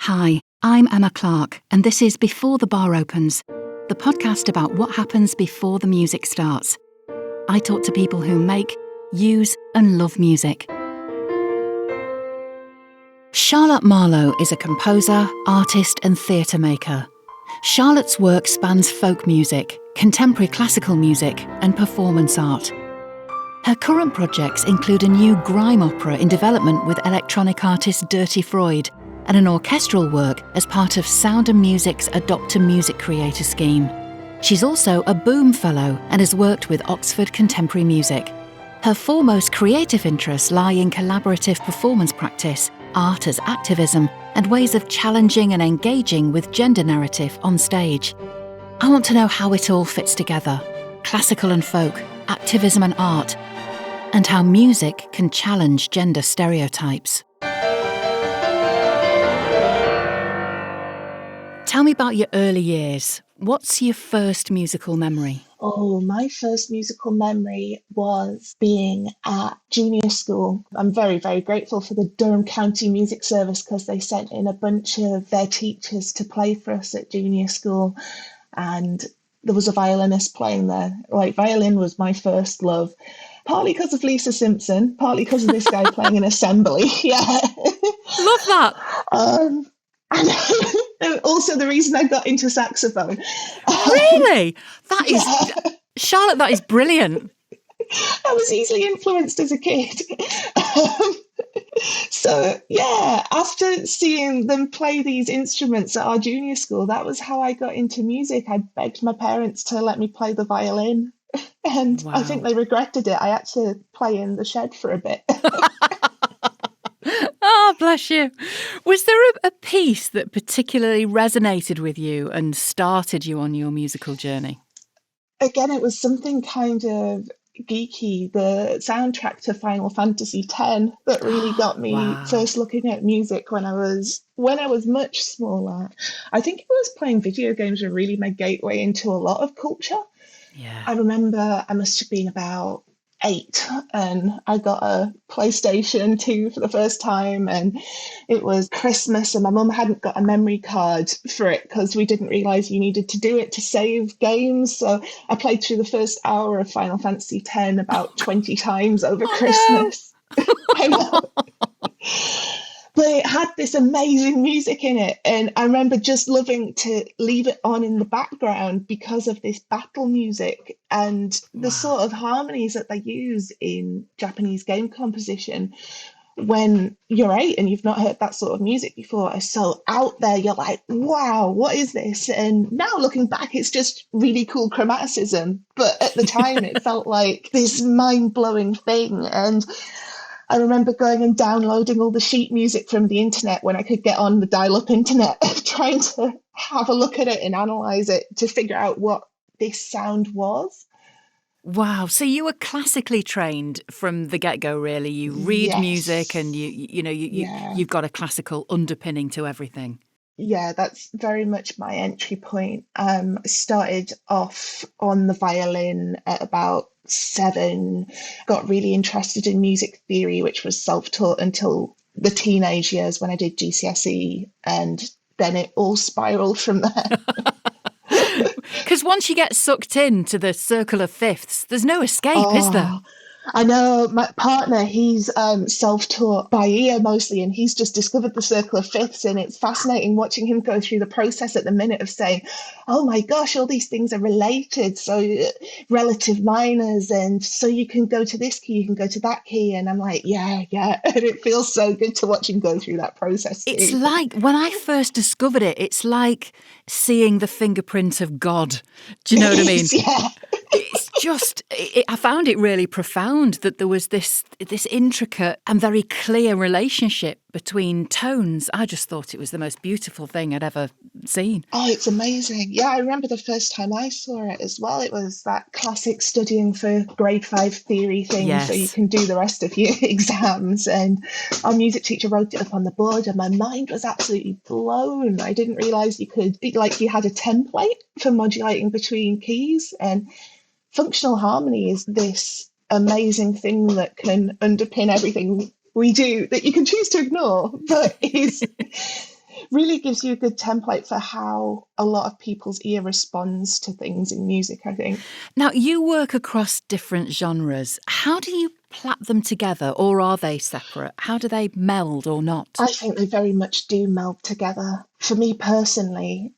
Hi, I'm Emma Clarke, and this is Before the Bar Opens, the podcast about what happens before the music starts. I talk to people who make, use, and love music. Charlotte Marlow is a composer, artist, and theatre maker. Charlotte's work spans folk music, contemporary classical music, and performance art. Her current projects include a new grime opera in development with electronic artist Dirty Freud, and an orchestral work as part of Sound & Music's Adopt a Music Creator scheme. She's also a Boom Fellow and has worked with Oxford Contemporary Music. Her foremost creative interests lie in collaborative performance practice, art as activism, and ways of challenging and engaging with gender narrative on stage. I want to know how it all fits together, classical and folk, activism and art, and how music can challenge gender stereotypes. Tell me about your early years. What's your first musical memory? Oh, my first musical memory was being at junior school. I'm very, very grateful for the Durham County Music Service because they sent in a bunch of their teachers to play for us at junior school. And there was a violinist playing there. Like, violin was my first love. Partly because of Lisa Simpson, partly because of this guy playing an assembly. Yeah. Love that. And also the reason I got into saxophone. Really? That is, Charlotte, that is brilliant. I was easily influenced as a kid. So, yeah, after seeing them play these instruments at our junior school, that was how I got into music. I begged my parents to let me play the violin, and Wow. I think they regretted it. I had to play in the shed for a bit. Oh, bless you. Was there a piece that particularly resonated with you and started you on your musical journey? Again, it was something kind of geeky, the soundtrack to Final Fantasy X that really got me Wow. first looking at music when I was much smaller. I think it was playing video games that really my gateway into a lot of culture. Yeah. I remember I must have been about 8 and I got a PlayStation 2 for the first time, and it was Christmas and my mum hadn't got a memory card for it because we didn't realise you needed to do it to save games. So I played through the first hour of Final Fantasy X about 20 times over Christmas. No. I know. But it had this amazing music in it. And I remember just loving to leave it on in the background because of this battle music and the sort of harmonies that they use in Japanese game composition. When you're 8 and you've not heard that sort of music before, is so out there. You're like, wow, what is this? And now looking back, it's just really cool chromaticism. But at the time, it felt like this mind-blowing thing. And I remember going and downloading all the sheet music from the internet when I could get on the dial-up internet, trying to have a look at it and analyse it to figure out what this sound was. Wow. So you were classically trained from the get-go, really. You read music and you've got a classical underpinning to everything. Yeah, that's very much my entry point. I started off on the violin at about 7, got really interested in music theory, which was self-taught until the teenage years when I did GCSE, and then it all spiraled from there. Because once you get sucked into the circle of fifths, there's no escape, is there? I know my partner, he's self-taught by ear mostly, and he's just discovered the circle of fifths, and it's fascinating watching him go through the process at the minute of saying, oh my gosh, all these things are related, so relative minors, and so you can go to this key, you can go to that key, and I'm like, yeah, and it feels so good to watch him go through that process too. It's like, when I first discovered it, it's like seeing the fingerprint of God. Do you know what I mean? Yeah. It's just, I found it really profound that there was this intricate and very clear relationship between tones. I just thought it was the most beautiful thing I'd ever seen. Oh, it's amazing. Yeah, I remember the first time I saw it as well. It was that classic studying for grade 5 theory thing, so you can do the rest of your exams. And our music teacher wrote it up on the board and my mind was absolutely blown. I didn't realise you had a template for modulating between keys, and functional harmony is this amazing thing that can underpin everything we do that you can choose to ignore, but is really gives you a good template for how a lot of people's ear responds to things in music, I think. Now, you work across different genres. How do you plait them together, or are they separate? How do they meld or not? I think they very much do meld together. For me personally,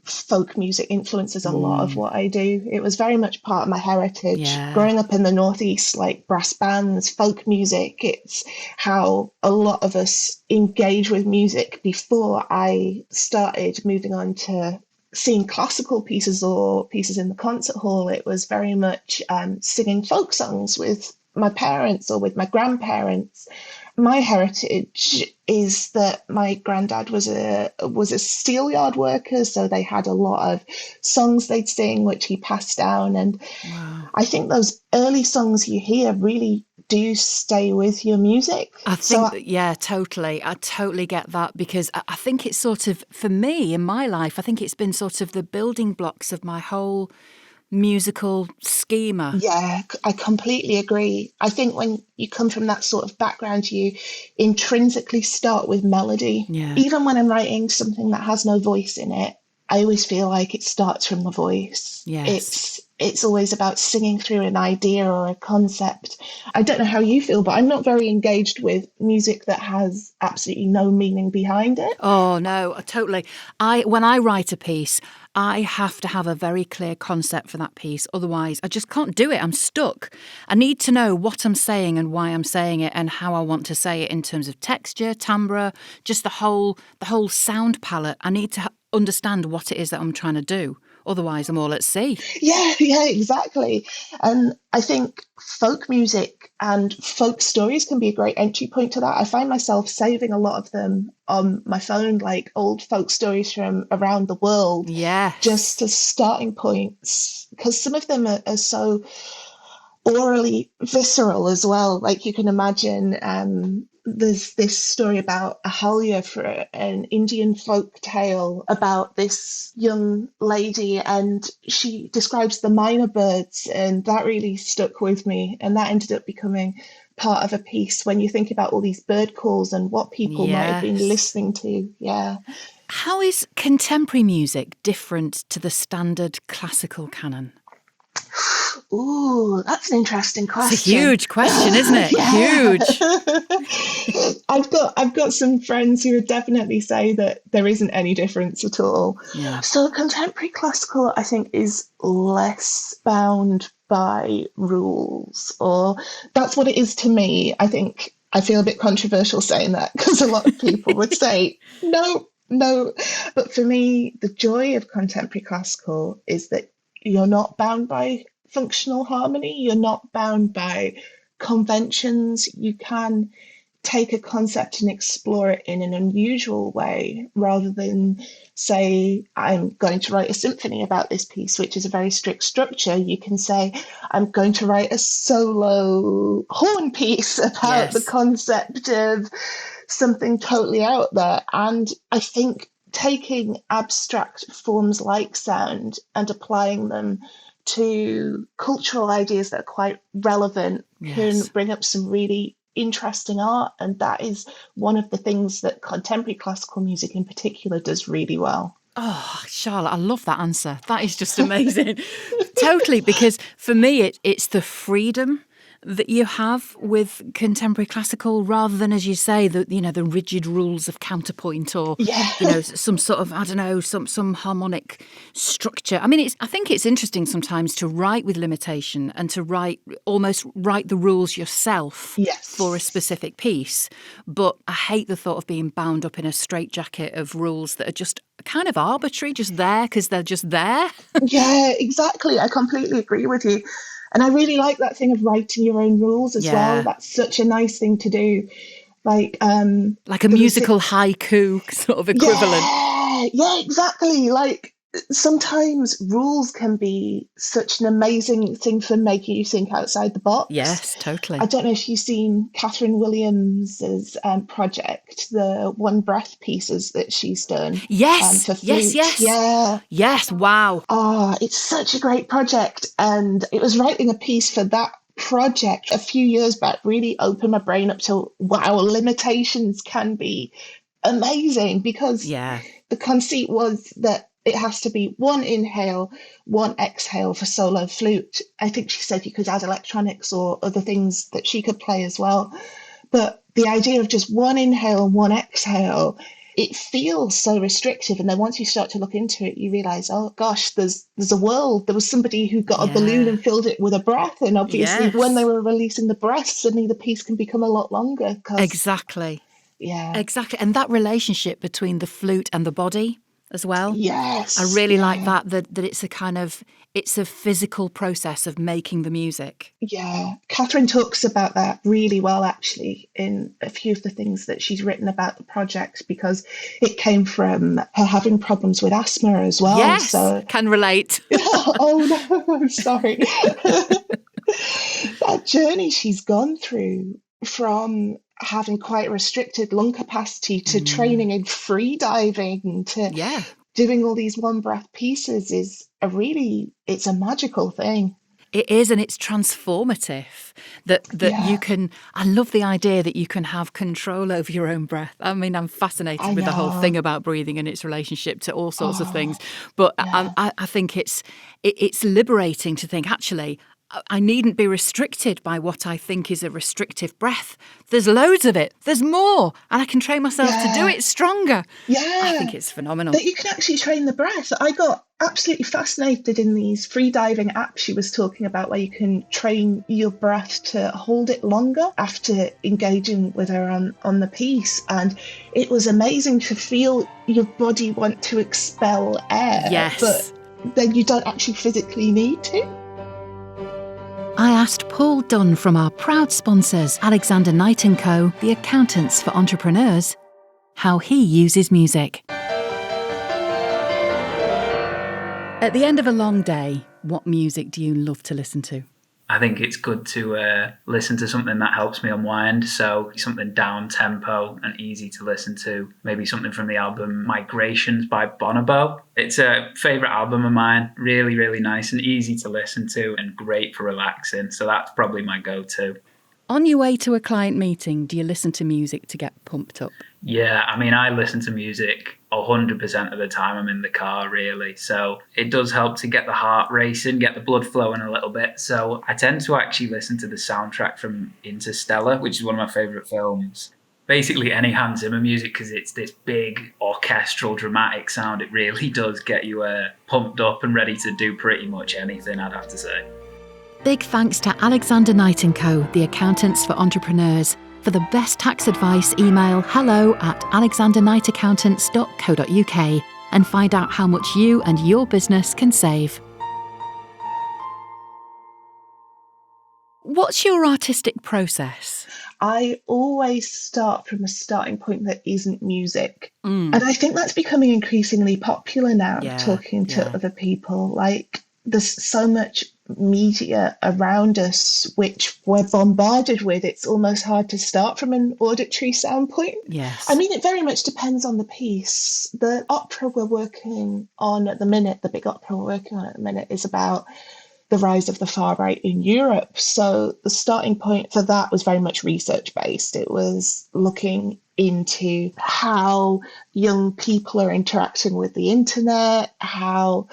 folk music influences a lot of what I do. It was very much part of my heritage. Yeah. Growing up in the Northeast, like brass bands, folk music, it's how a lot of us engage with music. Before I started moving on to seeing classical pieces or pieces in the concert hall, it was very much singing folk songs with my parents or with my grandparents. My heritage is that my granddad was a steelyard worker, so they had a lot of songs they'd sing, which he passed down. And Wow. I think those early songs you hear really do stay with your music. I think, yeah, totally. I totally get that, because I think it's sort of, for me in my life, I think it's been sort of the building blocks of my whole musical schema. Yeah, I completely agree. I think when you come from that sort of background, you intrinsically start with melody. Yeah. Even when I'm writing something that has no voice in it, I always feel like it starts from the voice. Yes. It's always about singing through an idea or a concept. I don't know how you feel, but I'm not very engaged with music that has absolutely no meaning behind it. Oh no, totally. When I write a piece, I have to have a very clear concept for that piece. Otherwise, I just can't do it. I'm stuck. I need to know what I'm saying and why I'm saying it and how I want to say it in terms of texture, timbre, just the whole sound palette. I need to understand what it is that I'm trying to do. Otherwise, I'm all at sea. Yeah, exactly. And I think folk music and folk stories can be a great entry point to that. I find myself saving a lot of them on my phone, like old folk stories from around the world, Yes. just as starting points, because some of them are so orally visceral as well. Like you can imagine, there's this story about Ahalya for an Indian folk tale about this young lady, and she describes the minor birds, and that really stuck with me. And that ended up becoming part of a piece when you think about all these bird calls and what people might have been Yes. listening to. Yeah. How is contemporary music different to the standard classical canon? Ooh, that's an interesting question. It's a huge question, isn't it? Huge. I've got some friends who would definitely say that there isn't any difference at all. Yeah. So contemporary classical, I think, is less bound by rules, or that's what it is to me. I think I feel a bit controversial saying that because a lot of people would say no. But for me, the joy of contemporary classical is that you're not bound by functional harmony. You're not bound by conventions. You can take a concept and explore it in an unusual way rather than say, I'm going to write a symphony about this piece, which is a very strict structure. You can say, I'm going to write a solo horn piece about the concept of something totally out there. And I think taking abstract forms like sound and applying them to cultural ideas that are quite relevant can bring up some really interesting art. And that is one of the things that contemporary classical music in particular does really well. Oh, Charlotte, I love that answer. That is just amazing. Totally, because for me, it's the freedom that you have with contemporary classical, rather than, as you say, the rigid rules of counterpoint or some sort of, I don't know, some harmonic structure. I mean, I think it's interesting sometimes to write with limitation and to almost write the rules yourself for a specific piece. But I hate the thought of being bound up in a straitjacket of rules that are just kind of arbitrary, just there because they're just there. Yeah, exactly. I completely agree with you. And I really like that thing of writing your own rules as well. That's such a nice thing to do. Like a musical haiku sort of equivalent. Yeah, exactly. Like sometimes rules can be such an amazing thing for making you think outside the box. Yes, totally. I don't know if you've seen Catherine Williams's project, the One Breath pieces that she's done. Yes, for flute. Yeah. Yes, wow. It's such a great project. And it was writing a piece for that project a few years back really opened my brain up to, wow, limitations can be amazing because Yeah. the conceit was that it has to be one inhale, one exhale for solo flute. I think she said you could add electronics or other things that she could play as well. But the idea of just one inhale and one exhale, it feels so restrictive. And then once you start to look into it, you realize, oh gosh, there's a world. There was somebody who got a balloon Yeah. and filled it with a breath. And obviously, when they Yes. were releasing the breath, suddenly the piece can become a lot longer because, Exactly. yeah, Exactly. And that relationship between the flute and the body as well. I yes, really like yeah. that it's a kind of, it's a physical process of making the music. Yeah, Catherine talks about that really well, actually, in a few of the things that she's written about the project, because it came from her having problems with asthma as well. Yes, So, can relate. oh no, I'm sorry. That journey she's gone through from having quite restricted lung capacity to training in free diving to Yeah. doing all these one breath pieces is it's a magical thing. It is, and it's transformative that you Yeah, can. I love the idea that you can have control over your own breath. I mean, I'm fascinated I with the whole thing know. about breathing and its relationship to all sorts of things. Oh, But yeah. I think it's liberating to think actually. I needn't be restricted by what I think is a restrictive breath. There's loads of it. There's more, and I can train myself to do Yeah, it stronger. I yeah. think it's phenomenal. That you can actually train the breath. I got absolutely fascinated in these free diving apps she was talking about, where you can train your breath to hold it longer after engaging with her on the piece. And it was amazing to feel your body want to expel air, but Yes. then you don't actually physically need to. I asked Paul Dunn from our proud sponsors, Alexander Knight & Co., the accountants for entrepreneurs, how he uses music. At the end of a long day, what music do you love to listen to? I think it's good to listen to something that helps me unwind. So something down tempo and easy to listen to. Maybe something from the album Migrations by Bonobo. It's a favourite album of mine. Really, really nice and easy to listen to and great for relaxing. So that's probably my go-to. On your way to a client meeting, do you listen to music to get pumped up? Yeah, I mean, I listen to music 100% of the time I'm in the car, really. So it does help to get the heart racing, get the blood flowing a little bit. So I tend to actually listen to the soundtrack from Interstellar, which is one of my favourite films. Basically, any Hans Zimmer music, because it's this big orchestral, dramatic sound. It really does get you pumped up and ready to do pretty much anything, I'd have to say. Big thanks to Alexander Knight & Co., the accountants for entrepreneurs. For the best tax advice, email hello@alexanderknightaccountants.co.uk and find out how much you and your business can save. What's your artistic process? I always start from a starting point that isn't music. And I think that's becoming increasingly popular now, talking to other people. Like, there's so much media around us which we're bombarded with. It's almost hard to start from an auditory standpoint. Yes. I mean, it very much depends on the piece. The opera we're working on at the minute, the big opera we're working on at the minute, is about the rise of the far right in Europe. So the starting point for that was very much research based. It was looking into how young people are interacting with the internet, how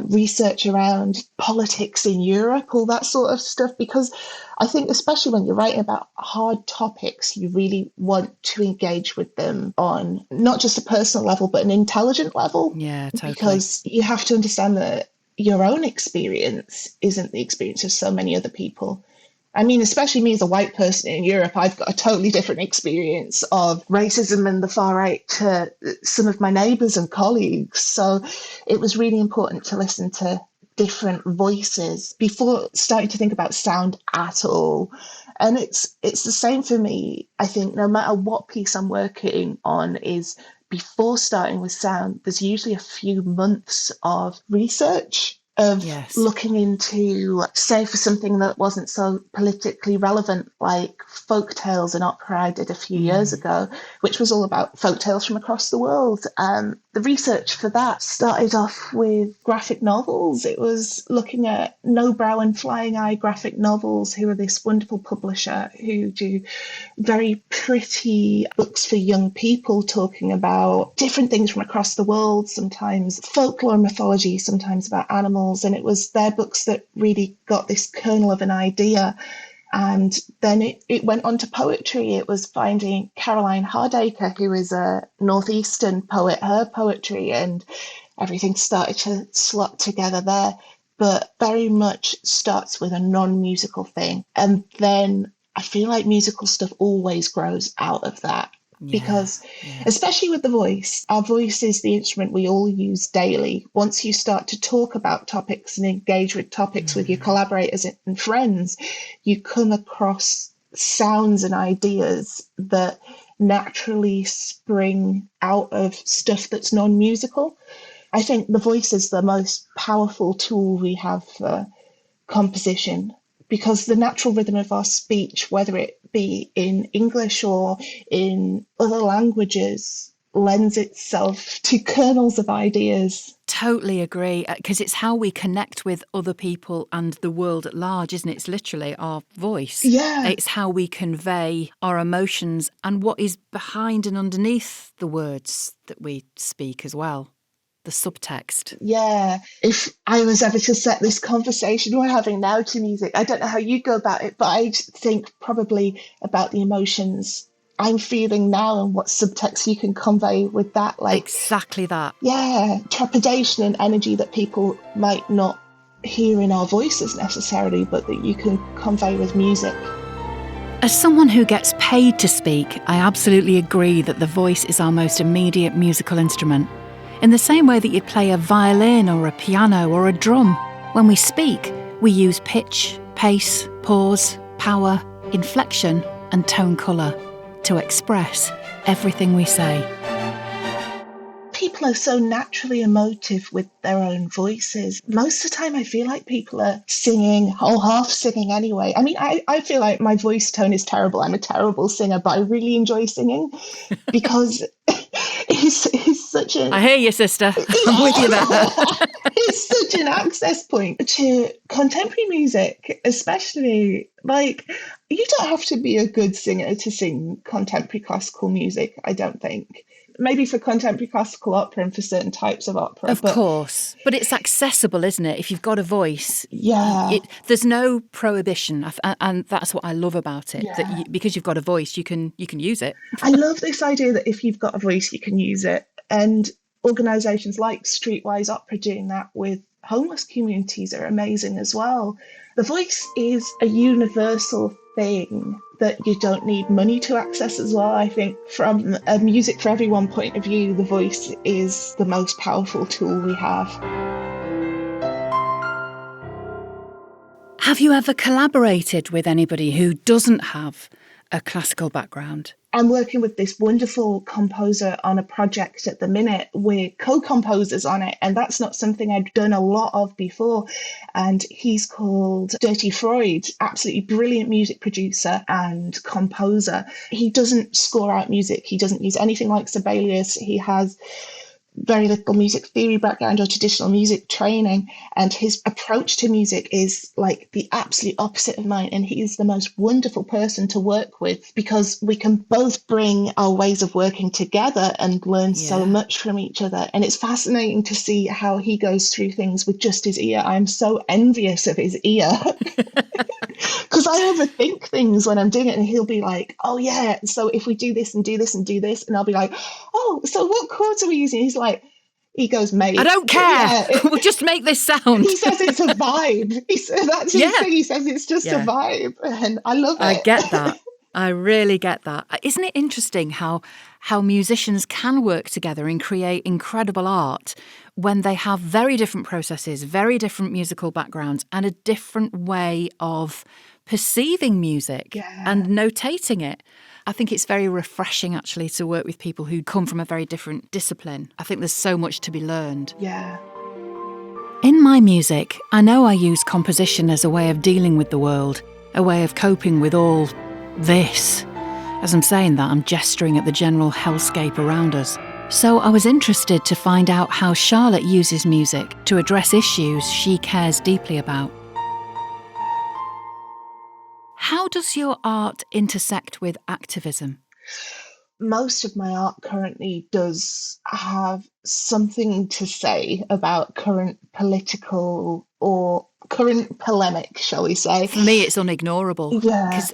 research around politics in Europe, all that sort of stuff. Because I think, especially when you're writing about hard topics, you really want to engage with them on not just a personal level, but an intelligent level. Yeah, totally. Because you have to understand that your own experience isn't the experience of so many other people. I mean, especially me as a white person in Europe, I've got a totally different experience of racism and the far right to some of my neighbours and colleagues. So it was really important to listen to different voices before starting to think about sound at all. And it's the same for me. I think no matter what piece I'm working on, is before starting with sound, there's usually a few months of research of Yes. looking into, say, for something that wasn't so politically relevant, like folk tales and opera I did a few years ago, which was all about folk tales from across the world. The research for that started off with graphic novels. It was looking at No Brow and Flying Eye graphic novels, who are this wonderful publisher who do very pretty books for young people talking about different things from across the world, sometimes folklore and mythology, sometimes about animals. And it was their books that really got this kernel of an idea. And then it went on to poetry. It was finding Caroline Hardacre, who is a Northeastern poet, her poetry, and everything started to slot together there. But very much starts with a non-musical thing. And then I feel like musical stuff always grows out of that. Because especially with the voice, our voice is the instrument we all use daily. Once you start to talk about topics and engage with topics with your collaborators and friends, you come across sounds and ideas that naturally spring out of stuff that's non-musical. I think the voice is the most powerful tool we have for composition, because the natural rhythm of our speech, whether it be in English or in other languages, lends itself to kernels of ideas. Totally agree, because it's how we connect with other people and the world at large, isn't it? It's literally our voice. Yeah. It's how we convey our emotions and what is behind and underneath the words that we speak as well. The subtext. Yeah. If I was ever to set this conversation we're having now to music, I don't know how you go about it, but I think probably about the emotions I'm feeling now and what subtext you can convey with that. Like exactly that. Yeah. Trepidation and energy that people might not hear in our voices necessarily, but that you can convey with music. As someone who gets paid to speak, I absolutely agree that the voice is our most immediate musical instrument. In the same way that you'd play a violin or a piano or a drum, when we speak, we use pitch, pace, pause, power, inflection, and tone colour to express everything we say. People are so naturally emotive with their own voices. Most of the time, I feel like people are singing, or half singing anyway. I mean, I feel like my voice tone is terrible. I'm a terrible singer, but I really enjoy singing because it's such a... I hear you, sister. I'm with you there. It's such an access point to contemporary music, especially. Like, you don't have to be a good singer to sing contemporary classical music, I don't think. Maybe for contemporary classical opera and for certain types of opera. Of course. But it's accessible, isn't it? If you've got a voice. Yeah. There's no prohibition. And that's what I love about it. Yeah. That because you've got a voice, you can use it. I love this idea that if you've got a voice, you can use it. And organisations like Streetwise Opera doing that with homeless communities are amazing as well. The voice is a universal thing that you don't need money to access as well. I think from a music for everyone point of view, the voice is the most powerful tool we have. Have you ever collaborated with anybody who doesn't have a classical background? I'm working with this wonderful composer on a project at the minute. We're co-composers on it, and that's not something I'd done a lot of before. And he's called Dirty Freud, absolutely brilliant music producer and composer. He doesn't score out music. He doesn't use anything like Sibelius. He has very little music theory background or traditional music training, and his approach to music is like the absolute opposite of mine, and he is the most wonderful person to work with because we can both bring our ways of working together and learn so much from each other. And it's fascinating to see how he goes through things with just his ear. I'm so envious of his ear because I overthink things when I'm doing it, and he'll be like, oh yeah, so if we do this and do this and do this, and I'll be like, oh, so what chords are we using? He's like, he goes, mate, I don't care. We'll just make this sound. He says it's a vibe. That's his thing. He says it's just a vibe, and I love it. I get that. I really get that. Isn't it interesting how musicians can work together and create incredible art when they have very different processes, very different musical backgrounds, and a different way of perceiving music and notating it? I think it's very refreshing, actually, to work with people who come from a very different discipline. I think there's so much to be learned. Yeah. In my music, I know I use composition as a way of dealing with the world, a way of coping with all this. As I'm saying that, I'm gesturing at the general hellscape around us. So I was interested to find out how Charlotte uses music to address issues she cares deeply about. How does your art intersect with activism? Most of my art currently does have something to say about current political or current polemic, shall we say. For me, it's unignorable. Yeah. Because,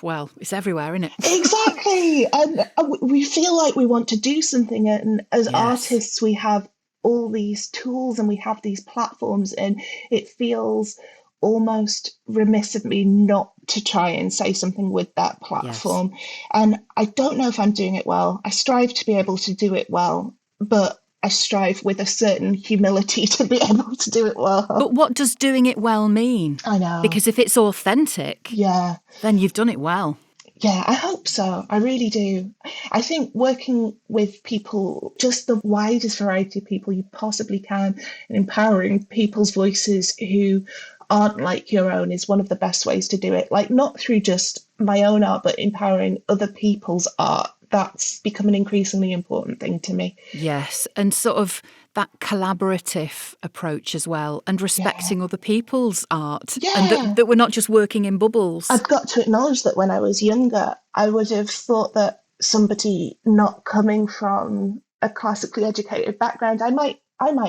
well, it's everywhere, isn't it? Exactly. And we feel like we want to do something. And as Yes. artists, we have all these tools and we have these platforms. And it feels almost remiss of me not to try and say something with that platform. Yes. And I don't know if I'm doing it well. I strive to be able to do it well, but I strive with a certain humility to be able to do it well. But what does doing it well mean? I know. Because if it's authentic, Yeah. then you've done it well. Yeah, I hope so. I really do. I think working with people, just the widest variety of people you possibly can, and empowering people's voices who aren't like your own is one of the best ways to do it. Like, not through just my own art, but empowering other people's art. That's become an increasingly important thing to me. Yes, and sort of that collaborative approach as well, and respecting other people's art. Yeah. And that we're not just working in bubbles. I've got to acknowledge that when I was younger, I would have thought that somebody not coming from a classically educated background, I might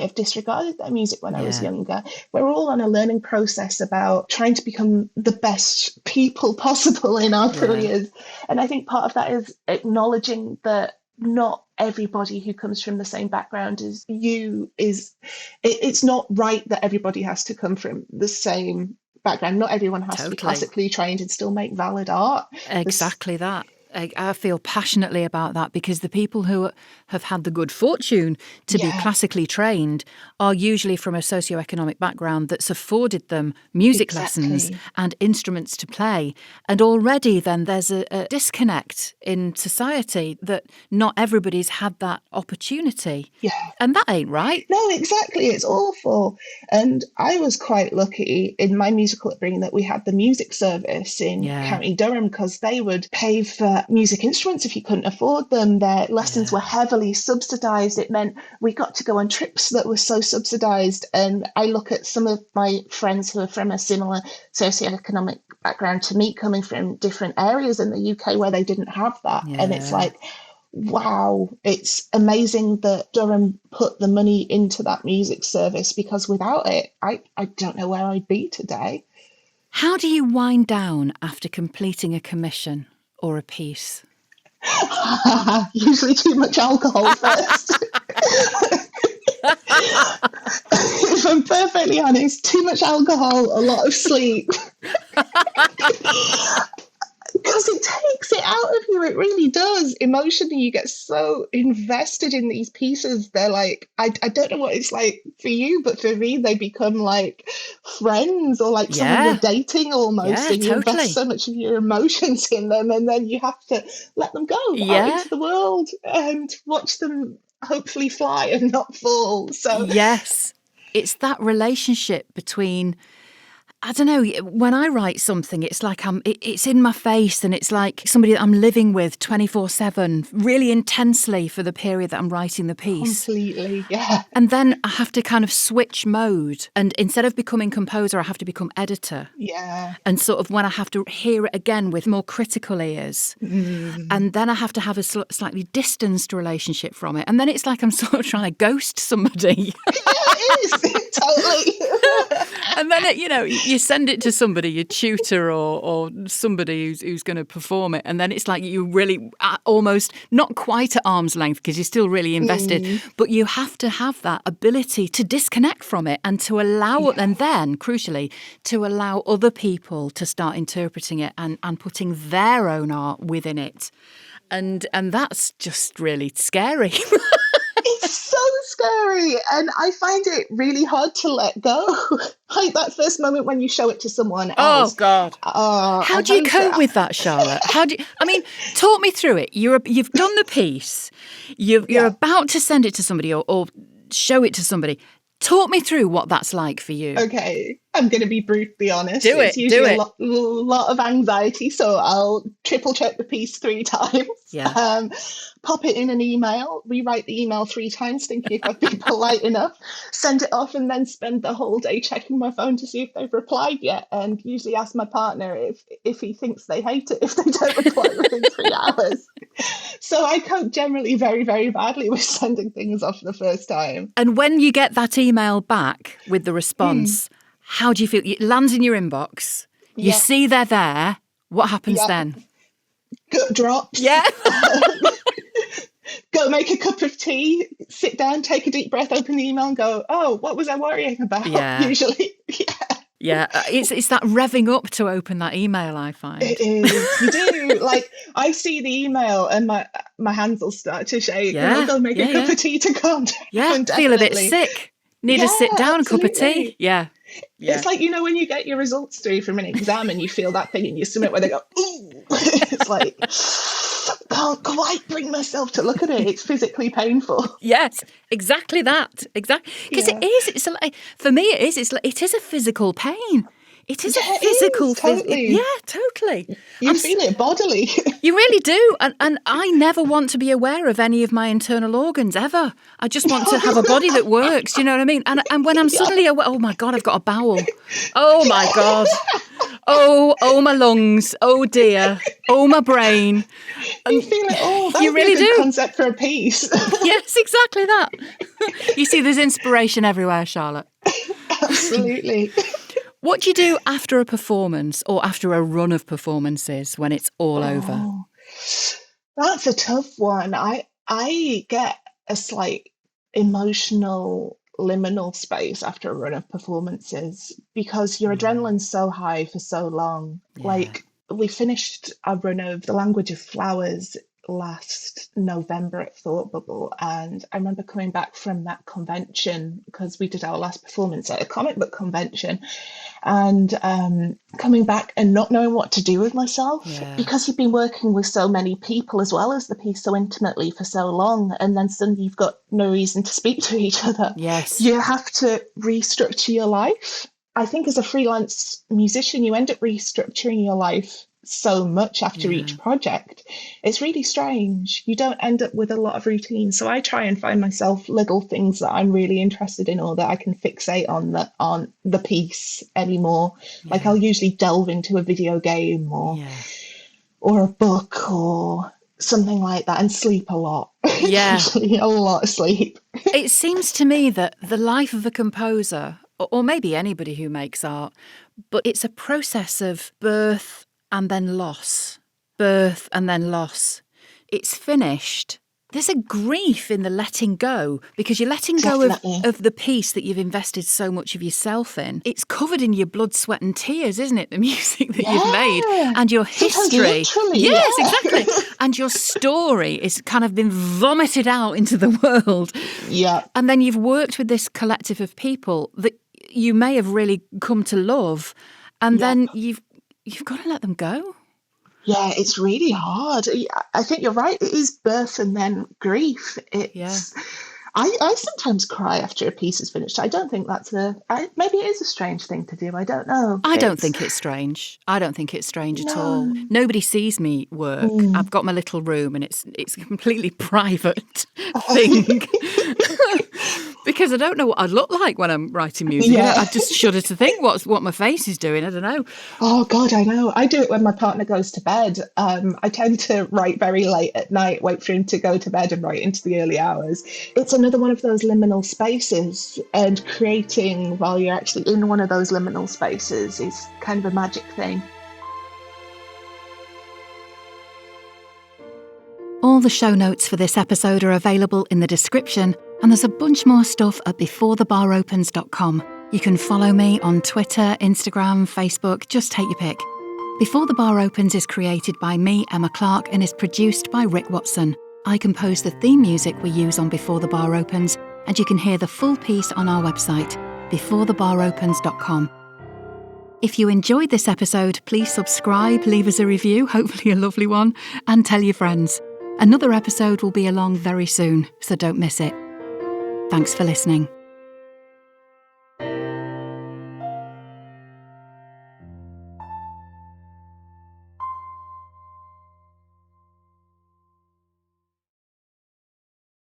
have disregarded their music when I was younger. We're all on a learning process about trying to become the best people possible in our careers. And I think part of that is acknowledging that not everybody who comes from the same background as you it's not right that everybody has to come from the same background. Not everyone has to be classically trained and still make valid art. Exactly that. I feel passionately about that, because the people who have had the good fortune to be classically trained are usually from a socioeconomic background that's afforded them music lessons and instruments to play. And already then there's a disconnect in society that not everybody's had that opportunity. Yeah. And that ain't right. No, exactly. It's awful. And I was quite lucky in my musical upbringing that we had the music service in County Durham, because they would pay for music instruments if you couldn't afford them. Their lessons were heavily subsidised. It meant we got to go on trips that were so subsidised. And I look at some of my friends who are from a similar socioeconomic background to me, coming from different areas in the UK where they didn't have that. And it's like, wow, it's amazing that Durham put the money into that music service, because without it, I don't know where I'd be today. How do you wind down after completing a commission or a piece? Usually too much alcohol first. If I'm perfectly honest, too much alcohol, a lot of sleep. Because it takes it out of you. It really does. Emotionally, you get so invested in these pieces. They're like, I don't know what it's like for you, but for me, they become like friends, or like someone you're dating almost. And you invest so much of your emotions in them, and then you have to let them go out into the world and watch them hopefully fly and not fall. So yes, it's that relationship between, I don't know, when I write something, it's like it's in my face, and it's like somebody that I'm living with 24/7, really intensely for the period that I'm writing the piece. Completely, yeah. And then I have to kind of switch mode, and instead of becoming composer, I have to become editor. Yeah. And sort of when I have to hear it again with more critical ears, and then I have to have a slightly distanced relationship from it. And then it's like I'm sort of trying to ghost somebody. It is, totally. And then, you send it to somebody, your tutor or somebody who's going to perform it. And then it's like you really almost not quite at arm's length, because you're still really invested. But you have to have that ability to disconnect from it, and to allow and then, crucially, to allow other people to start interpreting it and putting their own art within it. And that's just really scary. It's so scary, and I find it really hard to let go. Like that first moment when you show it to someone else. Oh God! How do you cope with that, Charlotte? Talk me through it? You've done the piece. You're about to send it to somebody or show it to somebody. Talk me through what that's like for you. Okay, I'm going to be brutally honest. Do it, It's usually do it. a lot of anxiety, so I'll triple check the piece 3 times. Yeah. Pop it in an email, rewrite the email 3 times, thinking if I've been polite enough, send it off, and then spend the whole day checking my phone to see if they've replied yet. And usually ask my partner if he thinks they hate it if they don't reply within 3 hours. So I cope generally very, very badly with sending things off the first time. And when you get that email back with the response, how do you feel? It lands in your inbox. You see they're there. What happens then? Gut drops. Yeah. Go make a cup of tea, sit down, take a deep breath, open the email and go, oh, what was I worrying about? Yeah. Usually. Yeah, it's that revving up to open that email, I find. It is. You do. Like, I see the email and my hands will start to shake. Yeah. And I'll go make a cup of tea to calm down. Yeah, feel a bit sick. Need a sit down cup of tea. Yeah. It's like, when you get your results through from an exam and you feel that thing in your stomach where they go, ooh. It's like, can't quite bring myself to look at it. It's physically painful. Yes, exactly that. Exactly. Because it is. It's like, for me, it is. It is a physical pain. It is a physical. Totally. Yeah, totally. You feel it bodily. You really do. And I never want to be aware of any of my internal organs ever. I just want to have a body that works. Do you know what I mean? And when I'm suddenly aware, oh my God, I've got a bowel. Oh my God. Oh my lungs. Oh dear. Oh my brain. You feel it all. That's you really a good do. Concept for a piece. Yes, exactly that. You see, there's inspiration everywhere, Charlotte. Absolutely. What do you do after a performance or after a run of performances when it's all over? That's a tough one. I get a slight emotional liminal space after a run of performances because your adrenaline's so high for so long. Yeah. Like, we finished a run of The Language of Flowers last November at Thought Bubble, and I remember coming back from that convention because we did our last performance at a comic book convention, and coming back and not knowing what to do with myself because you've been working with so many people as well as the piece so intimately for so long, and then suddenly you've got no reason to speak to each other. Yes. You have to restructure your life. I think as a freelance musician, you end up restructuring your life so much after each project. It's really strange. You don't end up with a lot of routine. So I try and find myself little things that I'm really interested in or that I can fixate on that aren't the piece anymore. Like, I'll usually delve into a video game or a book or something like that and sleep a lot. Yeah. Usually a lot of sleep. It seems to me that the life of a composer, or maybe anybody who makes art, but it's a process of birth and then loss, birth and then loss. It's finished. There's a grief in the letting go because you're letting go of the piece that you've invested so much of yourself in. It's covered in your blood, sweat and tears, isn't it? The music that you've made and your history. Yes, exactly. And your story is kind of been vomited out into the world. Yeah. And then you've worked with this collective of people that you may have really come to love. And then you've got to let them go. Yeah, it's really hard. I think you're right. It is birth and then grief. I sometimes cry after a piece is finished. I don't think that's maybe it is a strange thing to do. I don't know. I don't think it's strange. I don't think it's strange at all. Nobody sees me work. I've got my little room and it's a completely private thing. Because I don't know what I'd look like when I'm writing music. Yeah. I just shudder to think what my face is doing. I don't know. Oh, God, I know. I do it when my partner goes to bed. I tend to write very late at night, wait for him to go to bed and write into the early hours. It's another one of those liminal spaces, and creating while you're actually in one of those liminal spaces is kind of a magic thing. All the show notes for this episode are available in the description, and there's a bunch more stuff at beforethebaropens.com. You can follow me on Twitter, Instagram, Facebook, just take your pick. Before the Bar Opens is created by me, Emma Clarke, and is produced by Rick Watson. I compose the theme music we use on Before the Bar Opens, and you can hear the full piece on our website, beforethebaropens.com. If you enjoyed this episode, please subscribe, leave us a review, hopefully a lovely one, and tell your friends. Another episode will be along very soon, so don't miss it. Thanks for listening.